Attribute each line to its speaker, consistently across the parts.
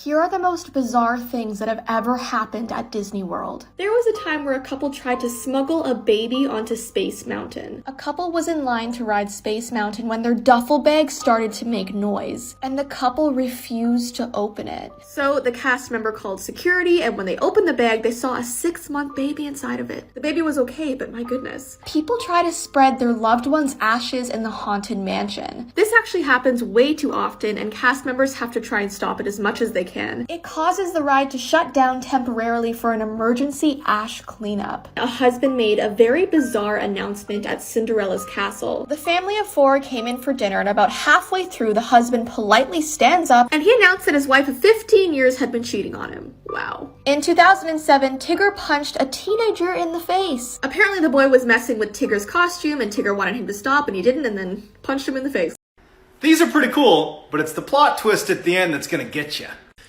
Speaker 1: Here are the most bizarre things that have ever happened at Disney World. There was a time where a couple tried to smuggle a baby onto Space Mountain. A couple was in line to ride Space Mountain when their duffel bag started to make noise, and the couple refused to open it. So the cast member called security, and when they opened the bag, they saw a 6-month baby inside of it. The baby was okay, but my goodness. People try to spread their loved one's ashes in the haunted mansion. This actually happens way too often, and cast members have to try and stop it as much as they can. It causes the ride to shut down temporarily for an emergency ash cleanup. A husband made a very bizarre announcement at Cinderella's castle. The family of 4 came in for dinner, and about halfway through, the husband politely stands up and he announced that his wife of 15 years had been cheating on him. Wow. In 2007, Tigger punched a teenager in the face. Apparently the boy was messing with Tigger's costume and Tigger wanted him to stop and he didn't, and then punched him in the face.
Speaker 2: These are pretty cool, but it's the plot twist at the end that's gonna get you.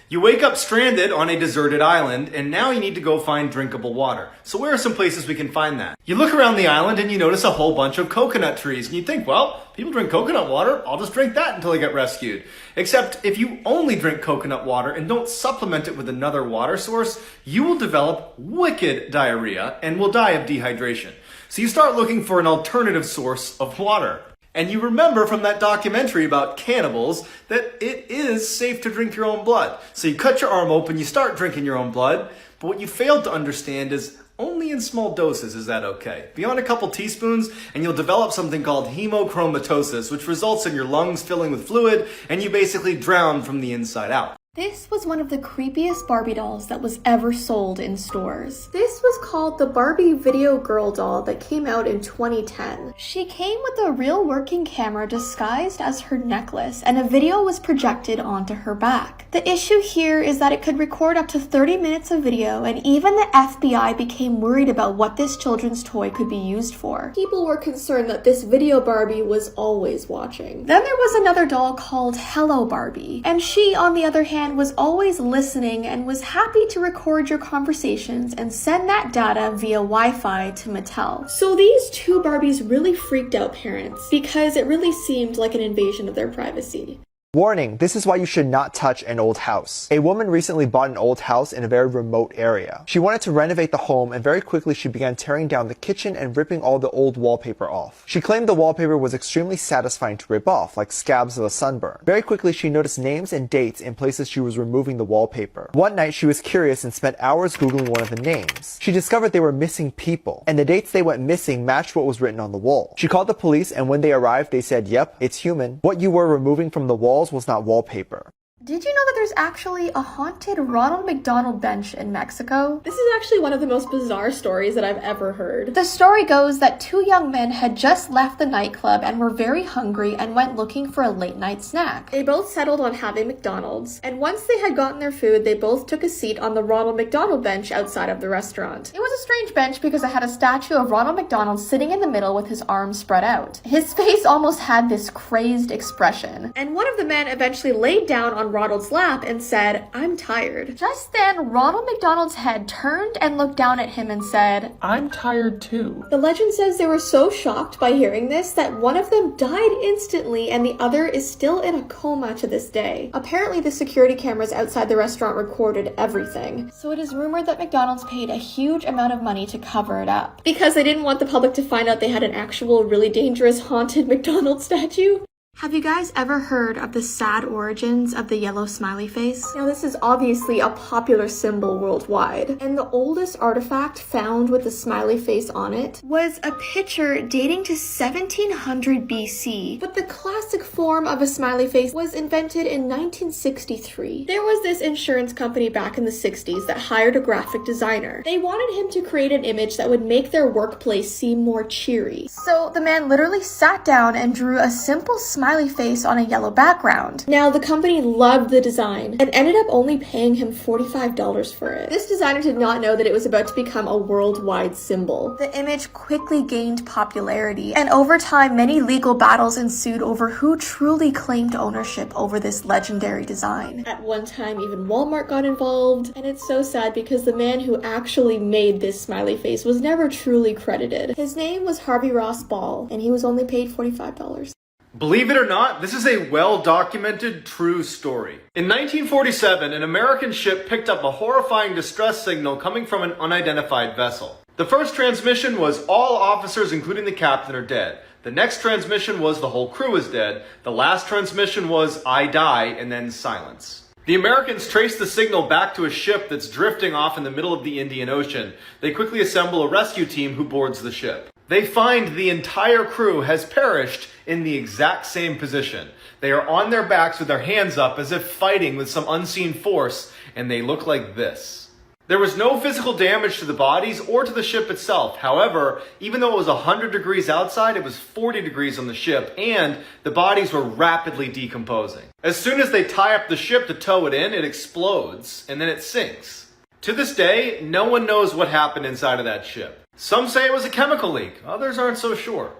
Speaker 2: You wake up stranded on a deserted island, and now you need to go find drinkable water. So where are some places we can find that? You look around the island and you notice a whole bunch of coconut trees, and you think, well, people drink coconut water, I'll just drink that until I get rescued. Except if you only drink coconut water and don't supplement it with another water source, you will develop wicked diarrhea and will die of dehydration. So you start looking for an alternative source of water. And you remember from that documentary about cannibals that it is safe to drink your own blood. So you cut your arm open, you start drinking your own blood, but what you failed to understand is only in small doses is that okay. Beyond a couple teaspoons, and you'll develop something called hemochromatosis, which results in your lungs filling with fluid, and you basically drown from the inside out. This was one of the creepiest Barbie dolls that was ever sold in stores. This was called the Barbie Video Girl doll that came out in 2010. She came with a real working camera disguised as her necklace, and a video was projected onto her back. The issue here is that it could record up to 30 minutes of video, and even the FBI became worried about what this children's toy could be used for. People were concerned that this video Barbie was always watching. Then there was another doll called Hello Barbie, and she, on the other hand, was always listening and was happy to record your conversations and send that data via Wi-Fi to Mattel. So these two Barbies really freaked out parents because it really seemed like an invasion of their privacy.
Speaker 3: Warning, this is why you should not touch an old house. A woman recently bought an old house in a very remote area. She wanted to renovate the home, and very quickly she began tearing down the kitchen and ripping all the old wallpaper off. She claimed the wallpaper was extremely satisfying to rip off, like scabs of a sunburn. Very quickly she noticed names and dates in places she was removing the wallpaper. One night she was curious and spent hours googling one of the names. She discovered they were missing people, and the dates they went missing matched what was written on the wall. She called the police, and when they arrived they said, yep, it's human. What you were removing from the walls was not wallpaper.
Speaker 1: Did you know that there's actually a haunted Ronald McDonald bench in Mexico? This is actually one of the most bizarre stories that I've ever heard. The story goes that 2 young men had just left the nightclub and were very hungry and went looking for a late night snack. They both settled on having McDonald's, and once they had gotten their food, they both took a seat on the Ronald McDonald bench outside of the restaurant. It was a strange bench because it had a statue of Ronald McDonald sitting in the middle with his arms spread out. His face almost had this crazed expression, and one of the men eventually laid down on Ronald's lap and said, "I'm tired." Just then, Ronald McDonald's head turned and looked down at him and said, "I'm tired too." The legend says they were so shocked by hearing this that one of them died instantly and the other is still in a coma to this day. Apparently, the security cameras outside the restaurant recorded everything. So it is rumored that McDonald's paid a huge amount of money to cover it up, because they didn't want the public to find out they had an actual really dangerous haunted McDonald's statue. Have you guys ever heard of the sad origins of the yellow smiley face? Now, this is obviously a popular symbol worldwide, and the oldest artifact found with the smiley face on it was a picture dating to 1700 BC, but the classic form of a smiley face was invented in 1963. There was this insurance company back in the 60s that hired a graphic designer. They wanted him to create an image that would make their workplace seem more cheery. So the man literally sat down and drew a simple smiley face on a yellow background. Now, the company loved the design and ended up only paying him $45 for it. This designer did not know that it was about to become a worldwide symbol. The image quickly gained popularity, and over time, many legal battles ensued over who truly claimed ownership over this legendary design. At one time, even Walmart got involved, and it's so sad because the man who actually made this smiley face was never truly credited. His name was Harvey Ross Ball, and he was only paid $45.
Speaker 2: Believe it or not, this is a well-documented true story. In 1947, an American ship picked up a horrifying distress signal coming from an unidentified vessel. The first transmission was all officers, including the captain, are dead. The next transmission was the whole crew is dead. The last transmission was I die, and then silence. The Americans trace the signal back to a ship that's drifting off in the middle of the Indian Ocean. They quickly assemble a rescue team who boards the ship. They find the entire crew has perished in the exact same position. They are on their backs with their hands up as if fighting with some unseen force, and they look like this. There was no physical damage to the bodies or to the ship itself. However, even though it was 100 degrees outside, it was 40 degrees on the ship, and the bodies were rapidly decomposing. As soon as they tie up the ship to tow it in, it explodes, and then it sinks. To this day, no one knows what happened inside of that ship. Some say it was a chemical leak, others aren't so sure.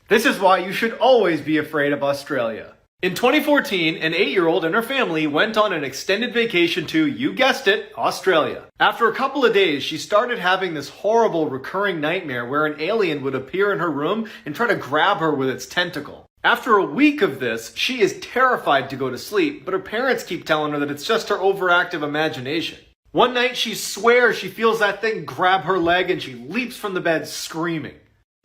Speaker 2: This is why you should always be afraid of Australia. In 2014, an 8-year-old and her family went on an extended vacation to, you guessed it, Australia. After a couple of days, she started having this horrible recurring nightmare where an alien would appear in her room and try to grab her with its tentacle. After a week of this, she is terrified to go to sleep, but her parents keep telling her that it's just her overactive imagination. One night, she swears she feels that thing grab her leg and she leaps from the bed screaming.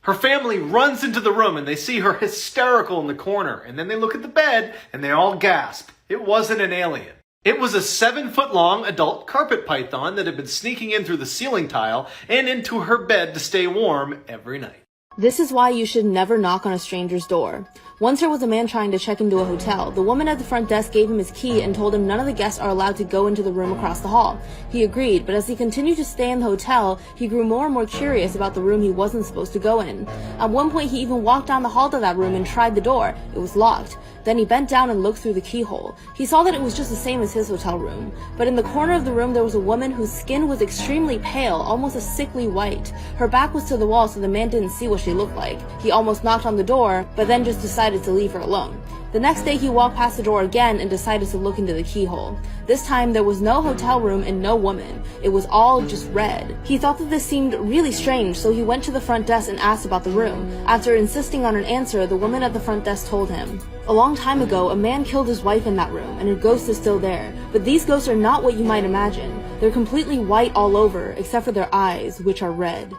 Speaker 2: Her family runs into the room and they see her hysterical in the corner, and then they look at the bed and they all gasp. It wasn't an alien. It was a 7-foot-long adult carpet python that had been sneaking in through the ceiling tile and into her bed to stay warm every night.
Speaker 4: This is why you should never knock on a stranger's door. Once there was a man trying to check into a hotel. The woman at the front desk gave him his key and told him none of the guests are allowed to go into the room across the hall. He agreed, but as he continued to stay in the hotel, he grew more and more curious about the room he wasn't supposed to go in. At one point, he even walked down the hall to that room and tried the door. It was locked. Then he bent down and looked through the keyhole. He saw that it was just the same as his hotel room. But in the corner of the room, there was a woman whose skin was extremely pale, almost a sickly white. Her back was to the wall, so the man didn't see what she looked like. He almost knocked on the door, but then just decided to leave her alone. The next day, he walked past the door again and decided to look into the keyhole. This time, there was no hotel room and no woman. It was all just red. He thought that this seemed really strange, so he went to the front desk and asked about the room. After insisting on an answer, the woman at the front desk told him, "A long time ago, a man killed his wife in that room, and her ghost is still there. But these ghosts are not what you might imagine. They're completely white all over, except for their eyes, which are red."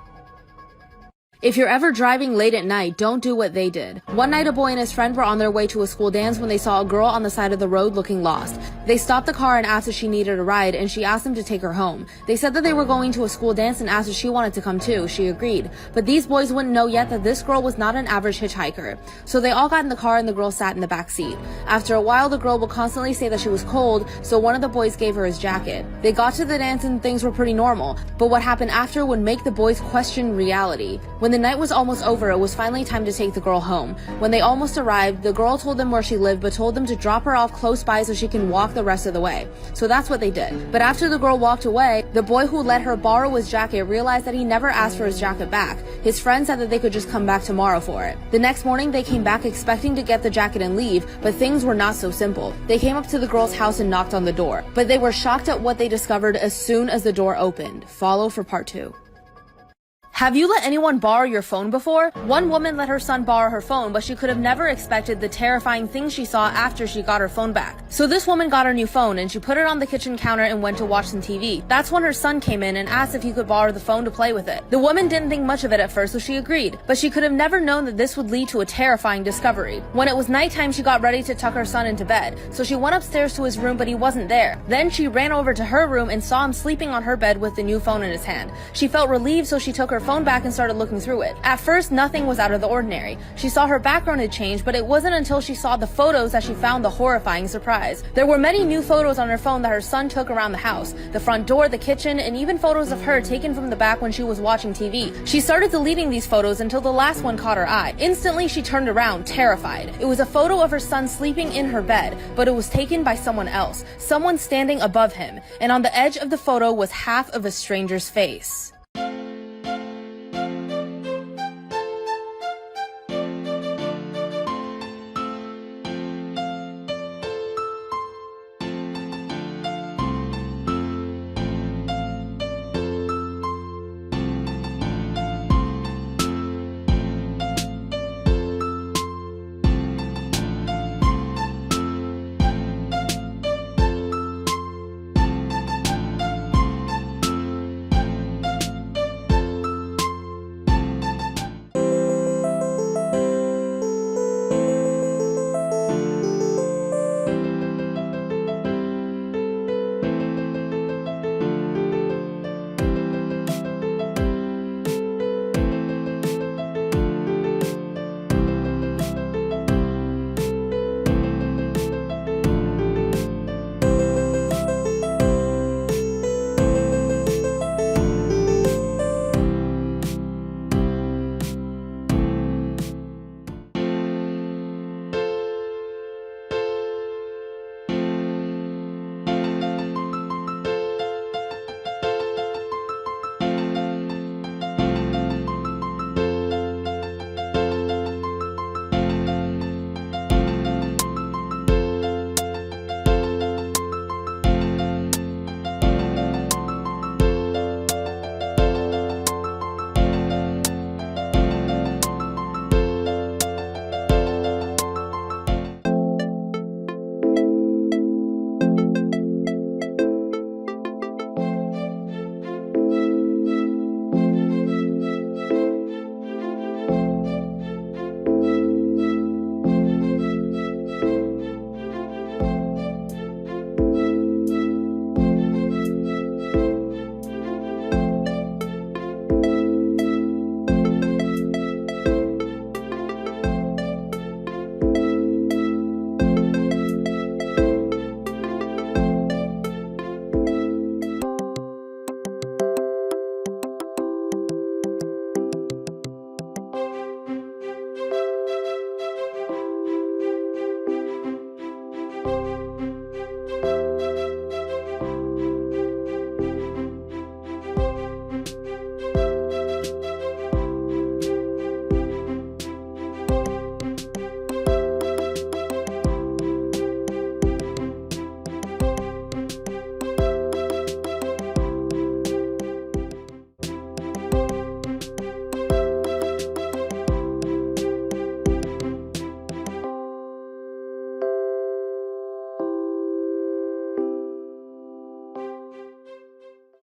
Speaker 4: If you're ever driving late at night, don't do what they did. One night, a boy and his friend were on their way to a school dance when they saw a girl on the side of the road looking lost. They stopped the car and asked if she needed a ride, and she asked them to take her home. They said that they were going to a school dance and asked if she wanted to come too. She agreed. But these boys wouldn't know yet that this girl was not an average hitchhiker. So they all got in the car and the girl sat in the back seat. After a while, the girl would constantly say that she was cold, so one of the boys gave her his jacket. They got to the dance and things were pretty normal, but what happened after would make the boys question reality. When the night was almost over, it was finally time to take the girl home. When they almost arrived, the girl told them where she lived, but told them to drop her off close by so she can walk the rest of the way. So that's what they did. But after the girl walked away, the boy who let her borrow his jacket realized that he never asked for his jacket back. His friend said that they could just come back tomorrow for it. The next morning, they came back expecting to get the jacket and leave, but things were not so simple. They came up to the girl's house and knocked on the door, but they were shocked at what they discovered as soon as the door opened. Follow for part 2. Have you let anyone borrow your phone before? One woman let her son borrow her phone, but she could have never expected the terrifying things she saw after she got her phone back. So this woman got her new phone and she put it on the kitchen counter and went to watch some TV. That's when her son came in and asked if he could borrow the phone to play with it. The woman didn't think much of it at first, so she agreed, but she could have never known that this would lead to a terrifying discovery. When it was nighttime, she got ready to tuck her son into bed, so she went upstairs to his room, but he wasn't there. Then she ran over to her room and saw him sleeping on her bed with the new phone in his hand. She felt relieved, so she took her phone back and started looking through it. At first, nothing was out of the ordinary. She saw her background had changed, but it wasn't until she saw the photos that she found the horrifying surprise. There were many new photos on her phone that her son took around the house, the front door, the kitchen, and even photos of her taken from the back when she was watching TV. She started deleting these photos until the last one caught her eye. Instantly, she turned around, terrified. It was a photo of her son sleeping in her bed, but it was taken by someone else, someone standing above him, and on the edge of the photo was half of a stranger's face.